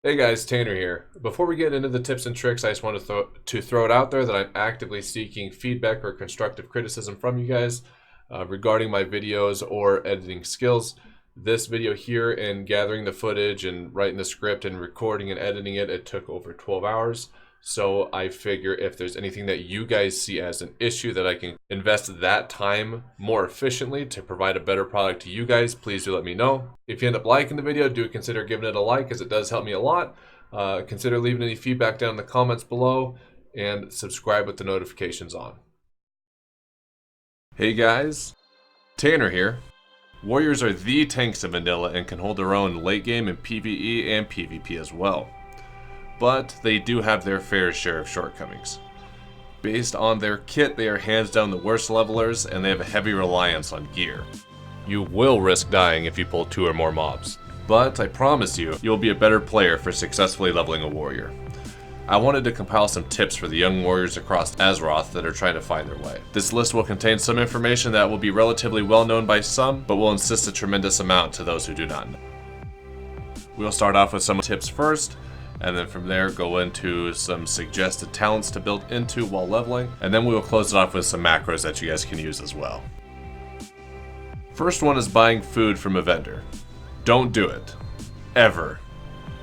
Hey guys, Tanner here. Before we get into the tips and tricks, I just want to throw it out there that I'm actively seeking feedback or constructive criticism from you guys regarding my videos or editing skills. This video here and gathering the footage and writing the script and recording and editing it, it took over 12 hours. So I figure if there's anything that you guys see as an issue that I can invest that time more efficiently to provide a better product to you guys, please do let me know. If you end up liking the video, do consider giving it a like as it does help me a lot. Consider leaving any feedback down in the comments below and subscribe with the notifications on. Hey guys, Tanner here. Warriors are the tanks of vanilla and can hold their own late game in PvE and PvP as well. But they do have their fair share of shortcomings. Based on their kit, they are hands down the worst levelers, and they have a heavy reliance on gear. You will risk dying if you pull 2 or more mobs, but I promise you, you'll be a better player for successfully leveling a warrior. I wanted to compile some tips for the young warriors across Azeroth that are trying to find their way. This list will contain some information that will be relatively well known by some, but will insist a tremendous amount to those who do not know. We'll start off with some tips first, and then from there go into some suggested talents to build into while leveling, and then we will close it off with some macros that you guys can use as well. First one is buying food from a vendor. Don't do it. Ever.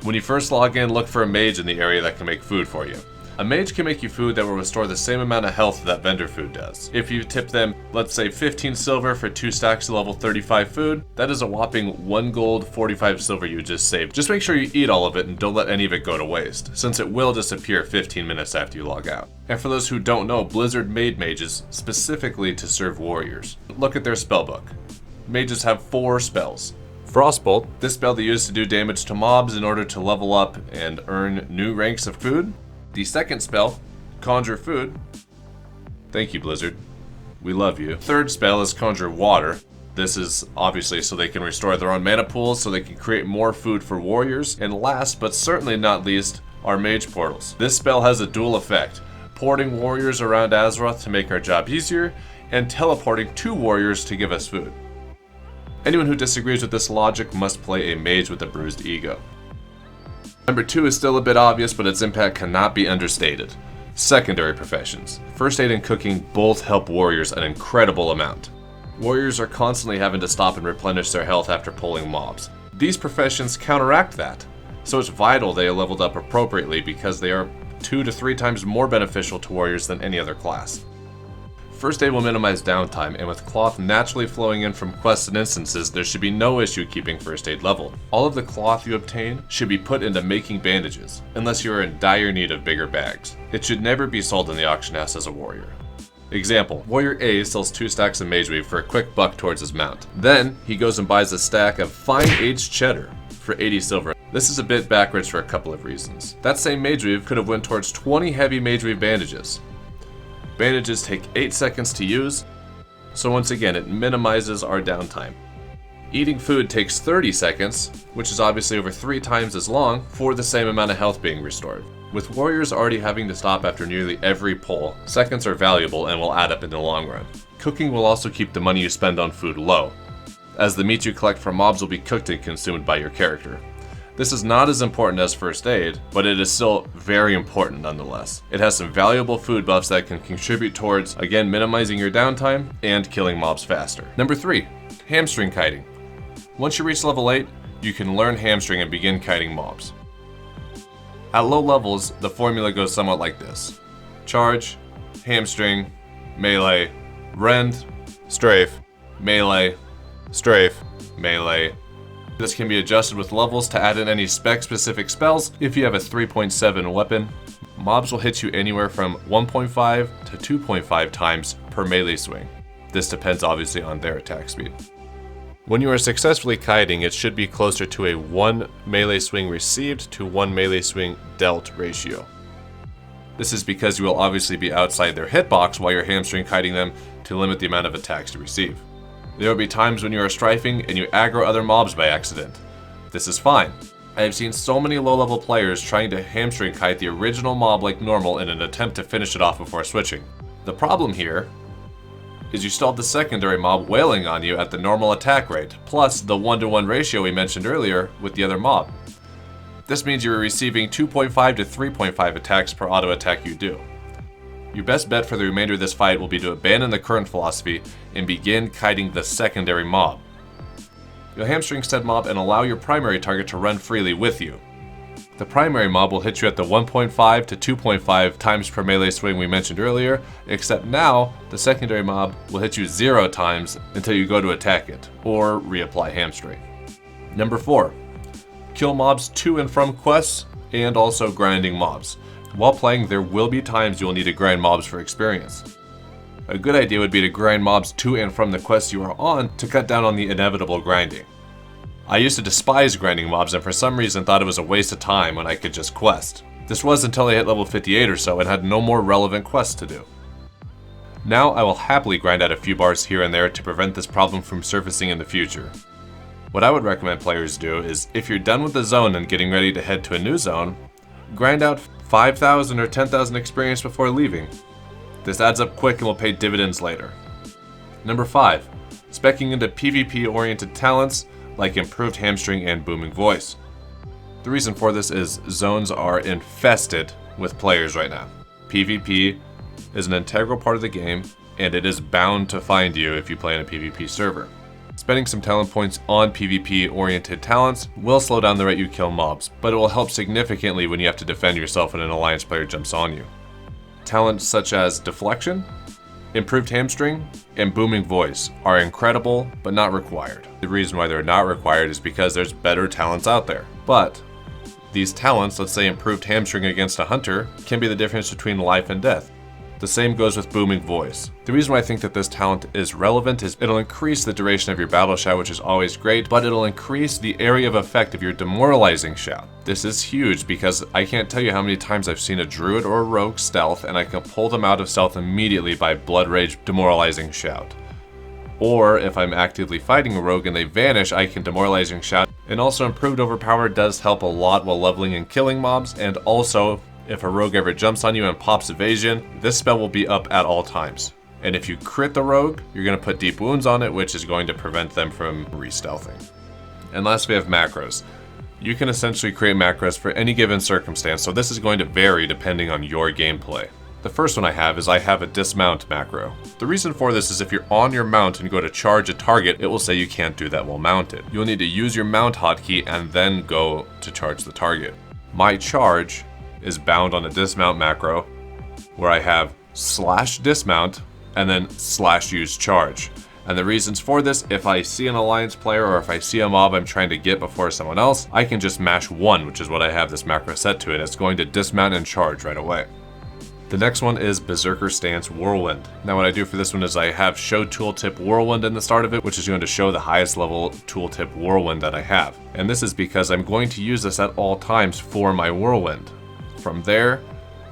When you first log in, look for a mage in the area that can make food for you. A mage can make you food that will restore the same amount of health that vendor food does. If you tip them, let's say 15 silver for 2 stacks of level 35 food, that is a whopping 1 gold, 45 silver you just saved. Just make sure you eat all of it and don't let any of it go to waste, since it will disappear 15 minutes after you log out. And for those who don't know, Blizzard made mages specifically to serve warriors. Look at their spellbook. Mages have 4 spells. Frostbolt, this spell they use to do damage to mobs in order to level up and earn new ranks of food. The second spell, Conjure Food. Thank you, Blizzard. We love you. Third spell is Conjure Water. This is obviously so they can restore their own mana pools so they can create more food for warriors. And last, but certainly not least, are Mage Portals. This spell has a dual effect, porting warriors around Azeroth to make our job easier, and teleporting to warriors to give us food. Anyone who disagrees with this logic must play a mage with a bruised ego. Number 2 is still a bit obvious, but its impact cannot be understated. Secondary professions. First aid and cooking both help warriors an incredible amount. Warriors are constantly having to stop and replenish their health after pulling mobs. These professions counteract that, so it's vital they are leveled up appropriately because they are 2 to 3 times more beneficial to warriors than any other class. First aid will minimize downtime, and with cloth naturally flowing in from quests and instances, there should be no issue keeping first aid leveled. All of the cloth you obtain should be put into making bandages, unless you are in dire need of bigger bags. It should never be sold in the auction house as a warrior. Example, Warrior A sells 2 stacks of mage weave for a quick buck towards his mount. Then, he goes and buys a stack of fine aged cheddar for 80 silver. This is a bit backwards for a couple of reasons. That same mage weave could have went towards 20 heavy mage weave bandages. Bandages take 8 seconds to use, so once again it minimizes our downtime. Eating food takes 30 seconds, which is obviously over 3 times as long, for the same amount of health being restored. With warriors already having to stop after nearly every pull, seconds are valuable and will add up in the long run. Cooking will also keep the money you spend on food low, as the meat you collect from mobs will be cooked and consumed by your character. This is not as important as first aid, but it is still very important nonetheless. It has some valuable food buffs that can contribute towards, again, minimizing your downtime and killing mobs faster. Number 3, hamstring kiting. Once you reach level 8, you can learn hamstring and begin kiting mobs. At low levels, the formula goes somewhat like this. Charge, hamstring, melee, rend, strafe, melee, strafe, melee. This can be adjusted with levels to add in any spec-specific spells. If you have a 3.7 weapon, mobs will hit you anywhere from 1.5 to 2.5 times per melee swing. This depends obviously on their attack speed. When you are successfully kiting, it should be closer to a 1 melee swing received to 1 melee swing dealt ratio. This is because you will obviously be outside their hitbox while you're hamstring kiting them to limit the amount of attacks you receive. There will be times when you are strafing and you aggro other mobs by accident. This is fine. I have seen so many low-level players trying to hamstring kite the original mob like normal in an attempt to finish it off before switching. The problem here is you still have the secondary mob wailing on you at the normal attack rate, plus the 1-to-1 ratio we mentioned earlier with the other mob. This means you're receiving 2.5 to 3.5 attacks per auto attack you do. Your best bet for the remainder of this fight will be to abandon the current philosophy and begin kiting the secondary mob. You'll hamstring said mob and allow your primary target to run freely with you. The primary mob will hit you at the 1.5 to 2.5 times per melee swing we mentioned earlier, except now the secondary mob will hit you 0 times until you go to attack it, or reapply hamstring. Number 4. Kill mobs to and from quests, and also grinding mobs. While playing, there will be times you will need to grind mobs for experience. A good idea would be to grind mobs to and from the quests you are on to cut down on the inevitable grinding. I used to despise grinding mobs and for some reason thought it was a waste of time when I could just quest. This was until I hit level 58 or so and had no more relevant quests to do. Now I will happily grind out a few bars here and there to prevent this problem from surfacing in the future. What I would recommend players do is, if you're done with the zone and getting ready to head to a new zone, grind out 5,000 or 10,000 experience before leaving. This adds up quick and will pay dividends later. Number 5. Speccing into PvP-oriented talents like improved hamstring and booming voice. The reason for this is zones are infested with players right now. PvP is an integral part of the game, and it is bound to find you if you play in a PvP server. Spending some talent points on PvP-oriented talents will slow down the rate you kill mobs, but it will help significantly when you have to defend yourself when an alliance player jumps on you. Talents such as deflection, improved hamstring, and booming voice are incredible, but not required. The reason why they're not required is because there's better talents out there. But these talents, let's say improved hamstring against a hunter, can be the difference between life and death. The same goes with booming voice. The reason why I think that this talent is relevant is it'll increase the duration of your battle shout, which is always great, but it'll increase the area of effect of your demoralizing shout. This is huge because I can't tell you how many times I've seen a druid or a rogue stealth and I can pull them out of stealth immediately by blood rage demoralizing shout. Or if I'm actively fighting a rogue and they vanish, I can demoralizing shout. And also improved overpower does help a lot while leveling and killing mobs, and also if a rogue ever jumps on you and pops evasion, this spell will be up at all times. And if you crit the rogue, you're going to put deep wounds on it, which is going to prevent them from re-stealthing. And last we have macros. You can essentially create macros for any given circumstance, so this is going to vary depending on your gameplay. The first one I have is I have a dismount macro. The reason for this is if you're on your mount and go to charge a target, it will say you can't do that while mounted. You'll need to use your mount hotkey and then go to charge the target. My charge is bound on a dismount macro where I have /dismount and then /use charge. And the reasons for this, if I see an alliance player or if I see a mob I'm trying to get before someone else, I can just mash 1, which is what I have this macro set to, and it's going to dismount and charge right away. The next one is Berserker Stance Whirlwind. Now what I do for this one is I have Show Tooltip Whirlwind in the start of it, which is going to show the highest level Tooltip Whirlwind that I have. And this is because I'm going to use this at all times for my Whirlwind. From there,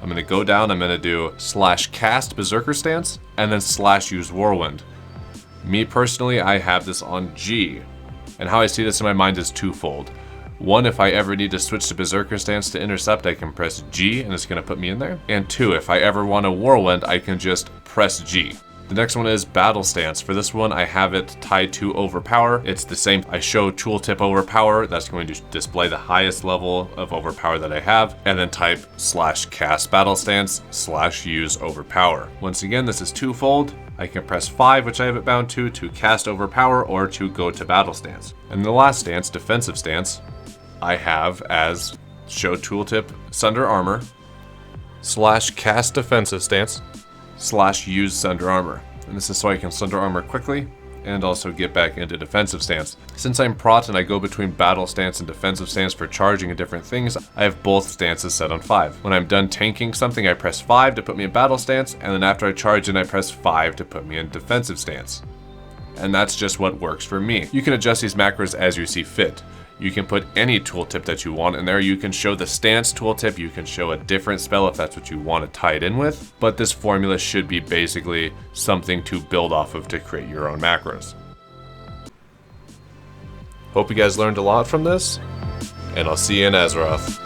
I'm going to go down, I'm going to do /cast Berserker Stance, and then /use Whirlwind. Me personally, I have this on G, and how I see this in my mind is twofold. One, if I ever need to switch to Berserker Stance to intercept, I can press G, and it's going to put me in there. And 2, if I ever want a Whirlwind, I can just press G. The next one is Battle Stance. For this one, I have it tied to Overpower. It's the same. I show Tooltip Overpower. That's going to display the highest level of Overpower that I have. And then type /cast Battle Stance /use Overpower. Once again, this is twofold. I can press 5, which I have it bound to cast Overpower or to go to Battle Stance. And the last stance, Defensive Stance, I have as show Tooltip Sunder Armor /cast Defensive Stance /use Sunder Armor. And this is so I can Sunder Armor quickly and also get back into defensive stance. Since I'm prot and I go between battle stance and defensive stance for charging and different things, I have both stances set on 5. When I'm done tanking something, I press 5 to put me in battle stance, and then after I charge in, I press 5 to put me in defensive stance. And that's just what works for me. You can adjust these macros as you see fit. You can put any tooltip that you want in there. You can show the stance tooltip, you can show a different spell if that's what you want to tie it in with, but this formula should be basically something to build off of to create your own macros. Hope you guys learned a lot from this, and I'll see you in Azeroth.